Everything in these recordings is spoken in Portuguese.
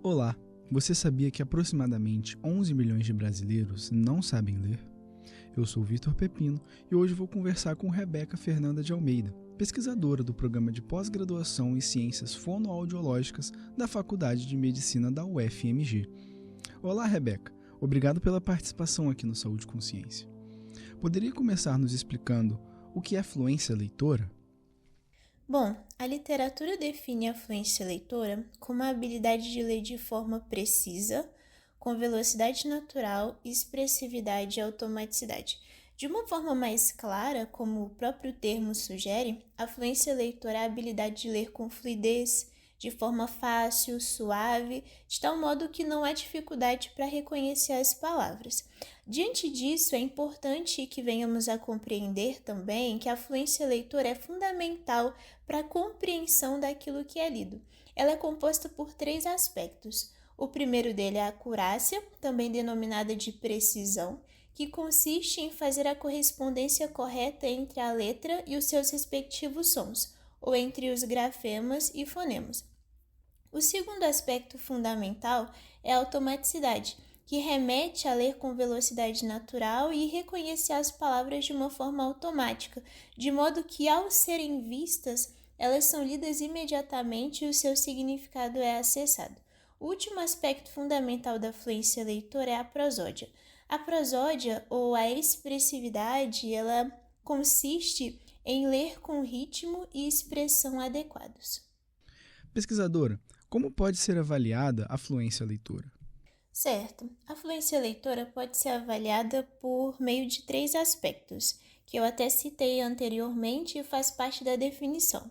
Olá, você sabia que aproximadamente 11 milhões de brasileiros não sabem ler? Eu sou Vitor Pepino e hoje vou conversar com Rebeca Fernanda de Almeida, pesquisadora do Programa de Pós-Graduação em Ciências Fonoaudiológicas da Faculdade de Medicina da UFMG. Olá, Rebeca. Obrigado pela participação aqui no Saúde e Consciência. Poderia começar nos explicando o que é fluência leitora? Bom, a literatura define a fluência leitora como a habilidade de ler de forma precisa, com velocidade natural, expressividade e automaticidade. De uma forma mais clara, como o próprio termo sugere, a fluência leitora é a habilidade de ler com fluidez, de forma fácil, suave, de tal modo que não há dificuldade para reconhecer as palavras. Diante disso, é importante que venhamos a compreender também que a fluência leitora é fundamental para a compreensão daquilo que é lido. Ela é composta por 3 aspectos. O primeiro dele é a acurácia, também denominada de precisão, que consiste em fazer a correspondência correta entre a letra e os seus respectivos sons, ou entre os grafemas e fonemas. O segundo aspecto fundamental é a automaticidade, que remete a ler com velocidade natural e reconhecer as palavras de uma forma automática, de modo que, ao serem vistas, elas são lidas imediatamente e o seu significado é acessado. O último aspecto fundamental da fluência leitora é a prosódia. A prosódia, ou a expressividade, ela consiste em ler com ritmo e expressão adequados. Pesquisadora, como pode ser avaliada a fluência leitora? Certo. A fluência leitora pode ser avaliada por meio de 3 aspectos, que eu até citei anteriormente e faz parte da definição.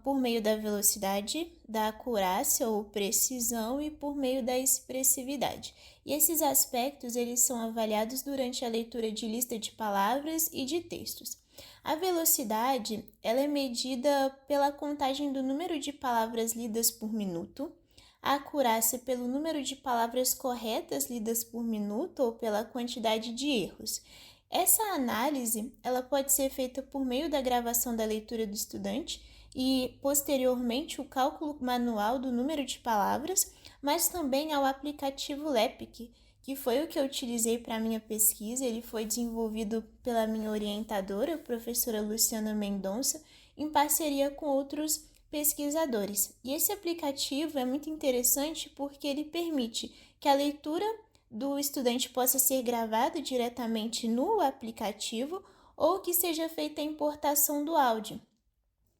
Por meio da velocidade, da acurácia ou precisão e por meio da expressividade. E esses aspectos eles são avaliados durante a leitura de lista de palavras e de textos. A velocidade ela é medida pela contagem do número de palavras lidas por minuto, a acurácia pelo número de palavras corretas lidas por minuto ou pela quantidade de erros. Essa análise ela pode ser feita por meio da gravação da leitura do estudante e, posteriormente, o cálculo manual do número de palavras, mas também ao aplicativo LEPIC, que foi o que eu utilizei para a minha pesquisa. Ele foi desenvolvido pela minha orientadora, a professora Luciana Mendonça, em parceria com outros pesquisadores. E esse aplicativo é muito interessante porque ele permite que a leitura do estudante possa ser gravada diretamente no aplicativo ou que seja feita a importação do áudio.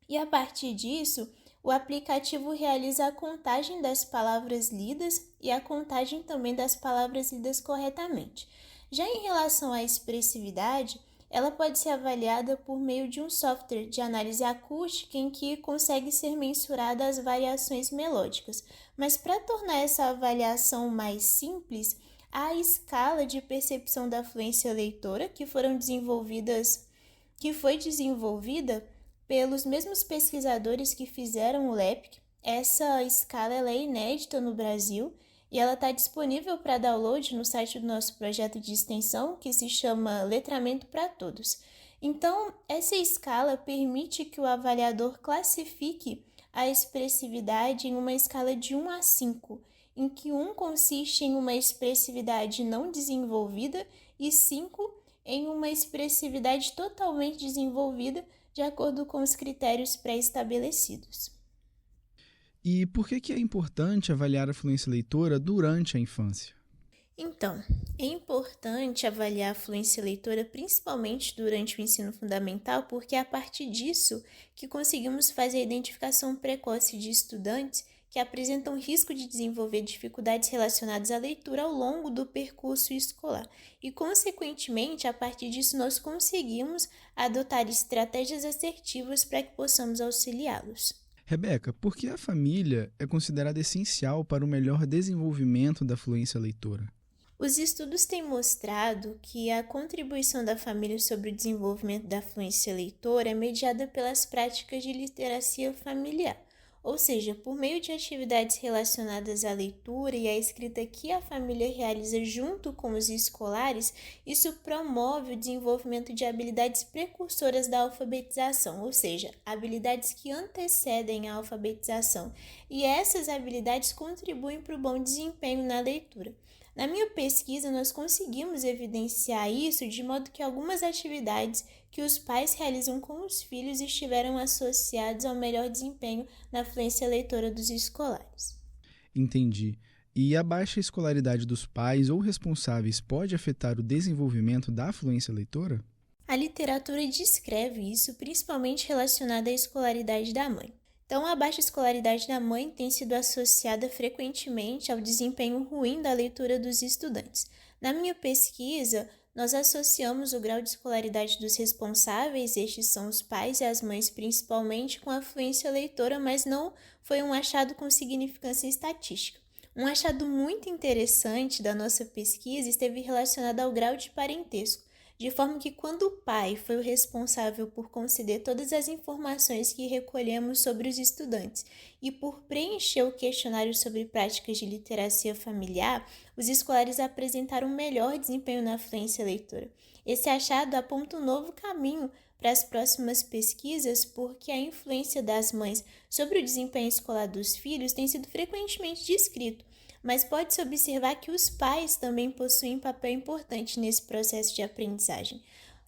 E a partir disso, o aplicativo realiza a contagem das palavras lidas e a contagem também das palavras lidas corretamente. Já em relação à expressividade, ela pode ser avaliada por meio de um software de análise acústica em que consegue ser mensurada as variações melódicas. Mas para tornar essa avaliação mais simples, há a escala de percepção da fluência leitora que foi desenvolvida pelos mesmos pesquisadores que fizeram o LEPIC. Essa escala ela é inédita no Brasil e ela está disponível para download no site do nosso projeto de extensão, que se chama Letramento para Todos. Então, essa escala permite que o avaliador classifique a expressividade em uma escala de 1 a 5, em que 1 consiste em uma expressividade não desenvolvida e 5 em uma expressividade totalmente desenvolvida, de acordo com os critérios pré-estabelecidos. E por que é importante avaliar a fluência leitora durante a infância? Então, é importante avaliar a fluência leitora principalmente durante o ensino fundamental, porque é a partir disso que conseguimos fazer a identificação precoce de estudantes que apresentam risco de desenvolver dificuldades relacionadas à leitura ao longo do percurso escolar. E, consequentemente, a partir disso, nós conseguimos adotar estratégias assertivas para que possamos auxiliá-los. Rebeca, por que a família é considerada essencial para o melhor desenvolvimento da fluência leitora? Os estudos têm mostrado que a contribuição da família sobre o desenvolvimento da fluência leitora é mediada pelas práticas de literacia familiar, Ou seja, por meio de atividades relacionadas à leitura e à escrita que a família realiza junto com os escolares, isso promove o desenvolvimento de habilidades precursoras da alfabetização, ou seja, habilidades que antecedem a alfabetização. E essas habilidades contribuem para o bom desempenho na leitura. Na minha pesquisa, nós conseguimos evidenciar isso de modo que algumas atividades que os pais realizam com os filhos estiveram associadas ao melhor desempenho na fluência leitora dos escolares. Entendi. E a baixa escolaridade dos pais ou responsáveis pode afetar o desenvolvimento da fluência leitora? A literatura descreve isso, principalmente relacionada à escolaridade da mãe. Então, a baixa escolaridade da mãe tem sido associada frequentemente ao desempenho ruim da leitura dos estudantes. Na minha pesquisa, nós associamos o grau de escolaridade dos responsáveis, estes são os pais e as mães principalmente, com a fluência leitora, mas não foi um achado com significância estatística. Um achado muito interessante da nossa pesquisa esteve relacionado ao grau de parentesco, de forma que quando o pai foi o responsável por conceder todas as informações que recolhemos sobre os estudantes e por preencher o questionário sobre práticas de literacia familiar, os escolares apresentaram melhor desempenho na fluência leitora. Esse achado aponta um novo caminho para as próximas pesquisas, porque a influência das mães sobre o desempenho escolar dos filhos tem sido frequentemente descrito, mas pode-se observar que os pais também possuem papel importante nesse processo de aprendizagem.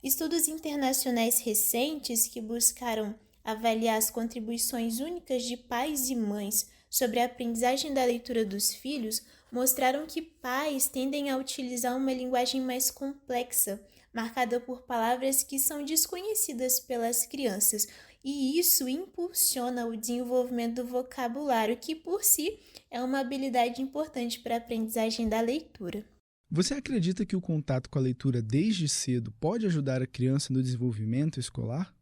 Estudos internacionais recentes que buscaram avaliar as contribuições únicas de pais e mães sobre a aprendizagem da leitura dos filhos mostraram que pais tendem a utilizar uma linguagem mais complexa, marcada por palavras que são desconhecidas pelas crianças, e isso impulsiona o desenvolvimento do vocabulário, que por si é uma habilidade importante para a aprendizagem da leitura. Você acredita que o contato com a leitura desde cedo pode ajudar a criança no desenvolvimento escolar?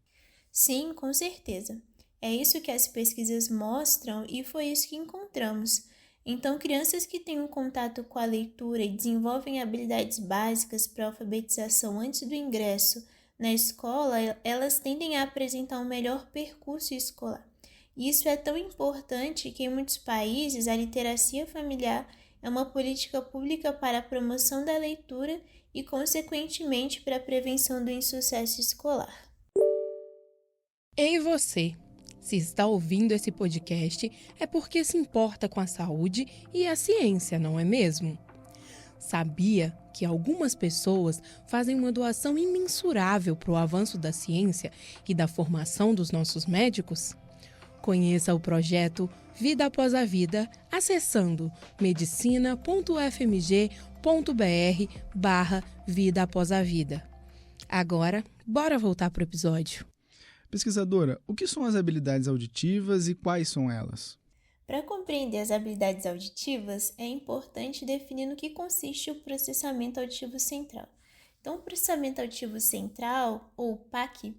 Sim, com certeza. É isso que as pesquisas mostram e foi isso que encontramos. Então, crianças que têm um contato com a leitura e desenvolvem habilidades básicas para a alfabetização antes do ingresso na escola, elas tendem a apresentar um melhor percurso escolar. Isso é tão importante que em muitos países a literacia familiar é uma política pública para a promoção da leitura e, consequentemente, para a prevenção do insucesso escolar. Ei você! Se está ouvindo esse podcast é porque se importa com a saúde e a ciência, não é mesmo? Sabia que algumas pessoas fazem uma doação imensurável para o avanço da ciência e da formação dos nossos médicos? Conheça o projeto Vida Após a Vida acessando medicina.fmg.br/Vida Após a Vida. Agora, bora voltar para o episódio. Pesquisadora, o que são as habilidades auditivas e quais são elas? Para compreender as habilidades auditivas, é importante definir no que consiste o processamento auditivo central. Então, o processamento auditivo central, ou PAC,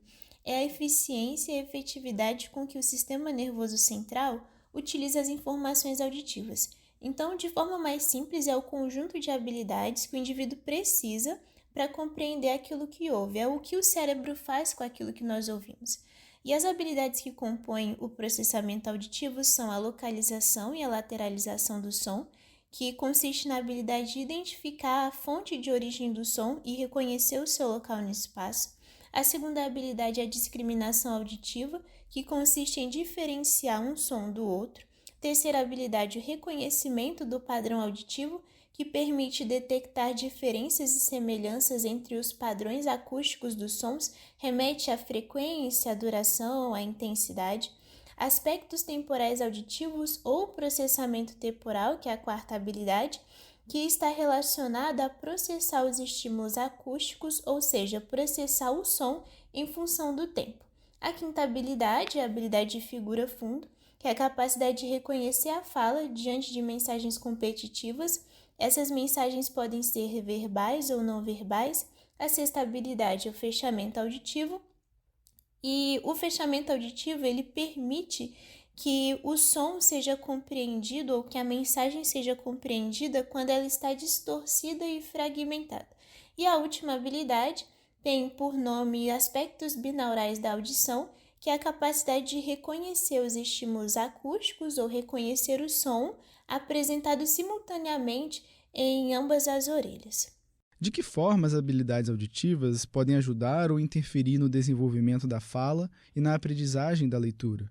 é a eficiência e efetividade com que o sistema nervoso central utiliza as informações auditivas. Então, de forma mais simples, é o conjunto de habilidades que o indivíduo precisa para compreender aquilo que ouve, é o que o cérebro faz com aquilo que nós ouvimos. E as habilidades que compõem o processamento auditivo são a localização e a lateralização do som, que consiste na habilidade de identificar a fonte de origem do som e reconhecer o seu local no espaço. A segunda habilidade é a discriminação auditiva, que consiste em diferenciar um som do outro. Terceira habilidade, o reconhecimento do padrão auditivo, que permite detectar diferenças e semelhanças entre os padrões acústicos dos sons, remete à frequência, à duração, à intensidade. Aspectos temporais auditivos ou processamento temporal, que é a quarta habilidade, que está relacionada a processar os estímulos acústicos, ou seja, processar o som em função do tempo. A quinta habilidade é a habilidade de figura-fundo, que é a capacidade de reconhecer a fala diante de mensagens competitivas. Essas mensagens podem ser verbais ou não verbais. A sexta habilidade é o fechamento auditivo. E o fechamento auditivo, ele permite que o som seja compreendido ou que a mensagem seja compreendida quando ela está distorcida e fragmentada. E a última habilidade tem por nome aspectos binaurais da audição, que é a capacidade de reconhecer os estímulos acústicos ou reconhecer o som apresentado simultaneamente em ambas as orelhas. De que forma as habilidades auditivas podem ajudar ou interferir no desenvolvimento da fala e na aprendizagem da leitura?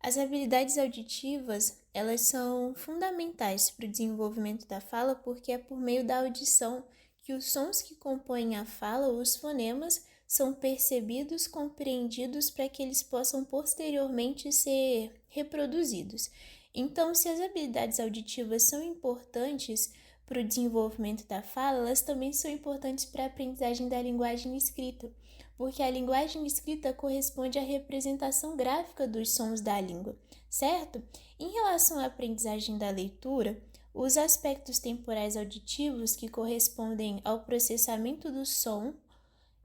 As habilidades auditivas, elas são fundamentais para o desenvolvimento da fala porque é por meio da audição que os sons que compõem a fala ou os fonemas são percebidos, compreendidos para que eles possam posteriormente ser reproduzidos. Então, se as habilidades auditivas são importantes para o desenvolvimento da fala, elas também são importantes para a aprendizagem da linguagem escrita, porque a linguagem escrita corresponde à representação gráfica dos sons da língua, certo? Em relação à aprendizagem da leitura, os aspectos temporais auditivos que correspondem ao processamento do som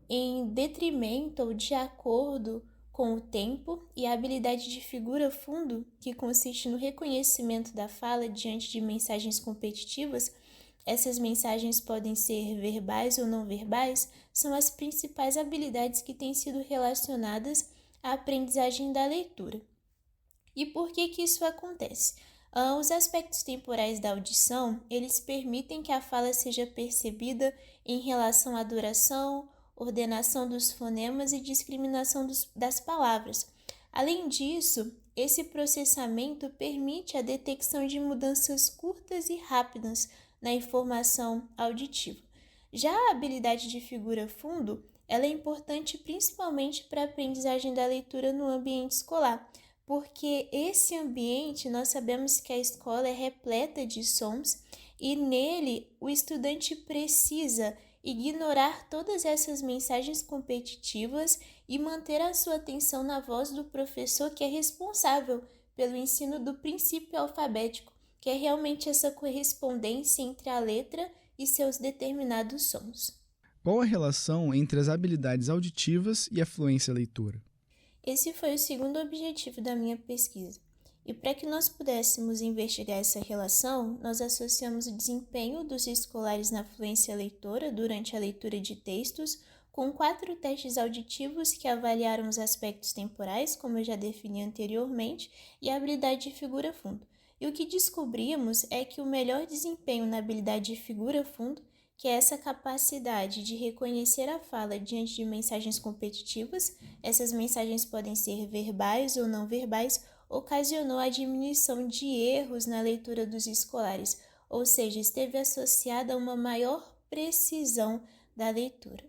em detrimento ou de acordo com o tempo e a habilidade de figura-fundo, que consiste no reconhecimento da fala diante de mensagens competitivas. Essas mensagens podem ser verbais ou não verbais, são as principais habilidades que têm sido relacionadas à aprendizagem da leitura. E por que isso acontece? Os aspectos temporais da audição, eles permitem que a fala seja percebida em relação à duração, ordenação dos fonemas e discriminação das palavras. Além disso, esse processamento permite a detecção de mudanças curtas e rápidas na informação auditiva. Já a habilidade de figura-fundo, ela é importante principalmente para a aprendizagem da leitura no ambiente escolar, porque esse ambiente, nós sabemos que a escola é repleta de sons e nele o estudante precisa ignorar todas essas mensagens competitivas e manter a sua atenção na voz do professor que é responsável pelo ensino do princípio alfabético, que é realmente essa correspondência entre a letra e seus determinados sons. Qual a relação entre as habilidades auditivas e a fluência leitora? Esse foi o segundo objetivo da minha pesquisa. E para que nós pudéssemos investigar essa relação, nós associamos o desempenho dos escolares na fluência leitora durante a leitura de textos com 4 testes auditivos que avaliaram os aspectos temporais, como eu já defini anteriormente, e a habilidade de figura-fundo. E o que descobrimos é que o melhor desempenho na habilidade de figura-fundo, que é essa capacidade de reconhecer a fala diante de mensagens competitivas, essas mensagens podem ser verbais ou não verbais, ocasionou a diminuição de erros na leitura dos escolares, ou seja, esteve associada a uma maior precisão da leitura.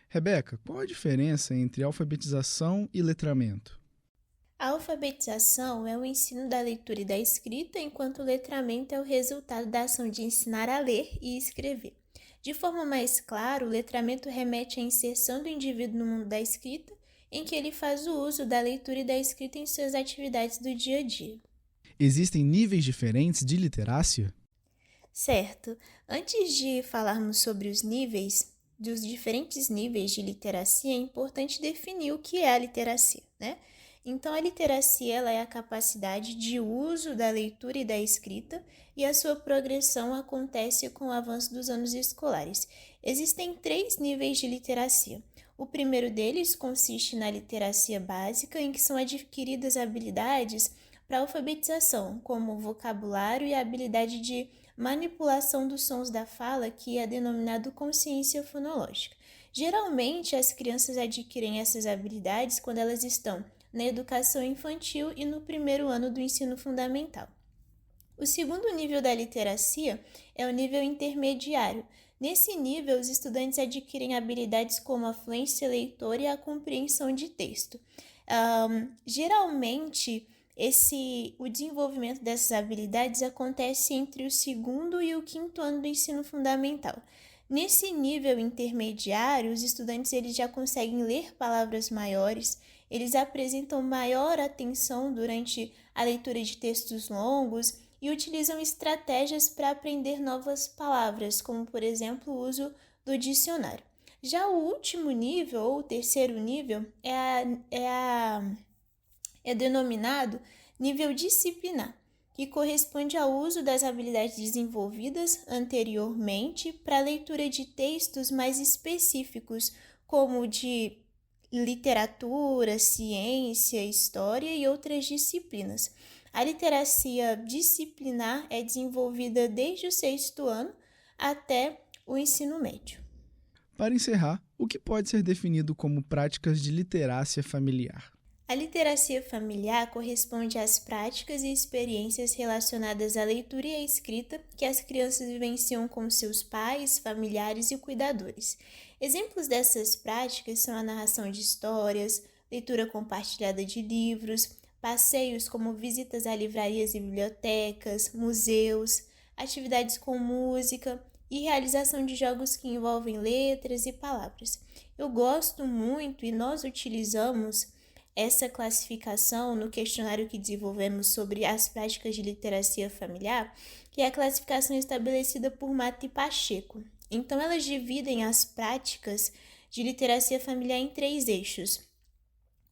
Rebeca, qual a diferença entre alfabetização e letramento? A alfabetização é o ensino da leitura e da escrita, enquanto o letramento é o resultado da ação de ensinar a ler e escrever. De forma mais clara, o letramento remete à inserção do indivíduo no mundo da escrita, em que ele faz o uso da leitura e da escrita em suas atividades do dia a dia. Existem níveis diferentes de literácia? Certo. Antes de falarmos sobre os níveis, dos diferentes níveis de literacia, é importante definir o que é a literacia, né? Então, a literacia ela é a capacidade de uso da leitura e da escrita e a sua progressão acontece com o avanço dos anos escolares. Existem 3 níveis de literacia. O primeiro deles consiste na literacia básica, em que são adquiridas habilidades para alfabetização, como o vocabulário e a habilidade de manipulação dos sons da fala, que é denominado consciência fonológica. Geralmente, as crianças adquirem essas habilidades quando elas estão na educação infantil e no primeiro ano do ensino fundamental. O segundo nível da literacia é o nível intermediário. Nesse nível, os estudantes adquirem habilidades como a fluência leitora e a compreensão de texto. Geralmente, o desenvolvimento dessas habilidades acontece entre o 2º e o 5º ano do ensino fundamental. Nesse nível intermediário, os estudantes eles já conseguem ler palavras maiores, eles apresentam maior atenção durante a leitura de textos longos e utilizam estratégias para aprender novas palavras, como, por exemplo, o uso do dicionário. Já o último nível, ou o 3º nível, é denominado nível disciplinar, que corresponde ao uso das habilidades desenvolvidas anteriormente para a leitura de textos mais específicos, como de literatura, ciência, história e outras disciplinas. A literacia disciplinar é desenvolvida desde o 6º ano até o ensino médio. Para encerrar, o que pode ser definido como práticas de literácia familiar? A literacia familiar corresponde às práticas e experiências relacionadas à leitura e à escrita que as crianças vivenciam com seus pais, familiares e cuidadores. Exemplos dessas práticas são a narração de histórias, leitura compartilhada de livros, passeios como visitas a livrarias e bibliotecas, museus, atividades com música e realização de jogos que envolvem letras e palavras. Eu gosto muito e nós utilizamos essa classificação no questionário que desenvolvemos sobre as práticas de literacia familiar, que é a classificação estabelecida por Mata e Pacheco. Então, elas dividem as práticas de literacia familiar em 3 eixos.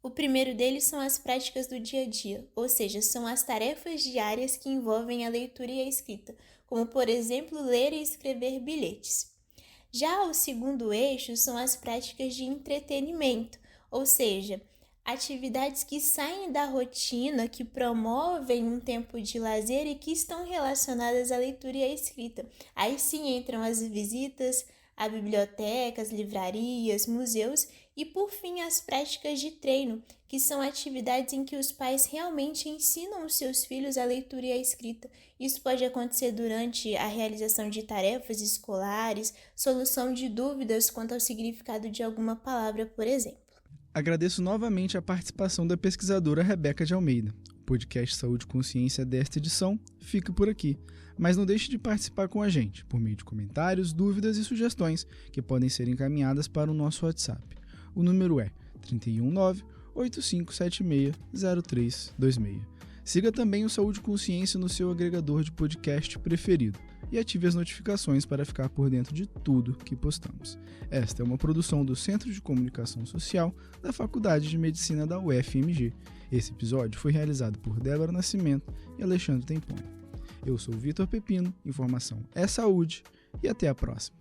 O primeiro deles são as práticas do dia a dia, ou seja, são as tarefas diárias que envolvem a leitura e a escrita, como, por exemplo, ler e escrever bilhetes. Já o segundo eixo são as práticas de entretenimento, ou seja, atividades que saem da rotina, que promovem um tempo de lazer e que estão relacionadas à leitura e à escrita. Aí sim entram as visitas a bibliotecas, livrarias, museus e, por fim, as práticas de treino, que são atividades em que os pais realmente ensinam os seus filhos a leitura e a escrita. Isso pode acontecer durante a realização de tarefas escolares, solução de dúvidas quanto ao significado de alguma palavra, por exemplo. Agradeço novamente a participação da pesquisadora Rebeca de Almeida. O podcast Saúde e Consciência desta edição fica por aqui, mas não deixe de participar com a gente, por meio de comentários, dúvidas e sugestões que podem ser encaminhadas para o nosso WhatsApp. O número é 319-8576-0326. Siga também o Saúde e Consciência no seu agregador de podcast preferido e ative as notificações para ficar por dentro de tudo que postamos. Esta é uma produção do Centro de Comunicação Social da Faculdade de Medicina da UFMG. Esse episódio foi realizado por Débora Nascimento e Alexandre Temponi. Eu sou Vitor Pepino, informação é saúde e até a próxima.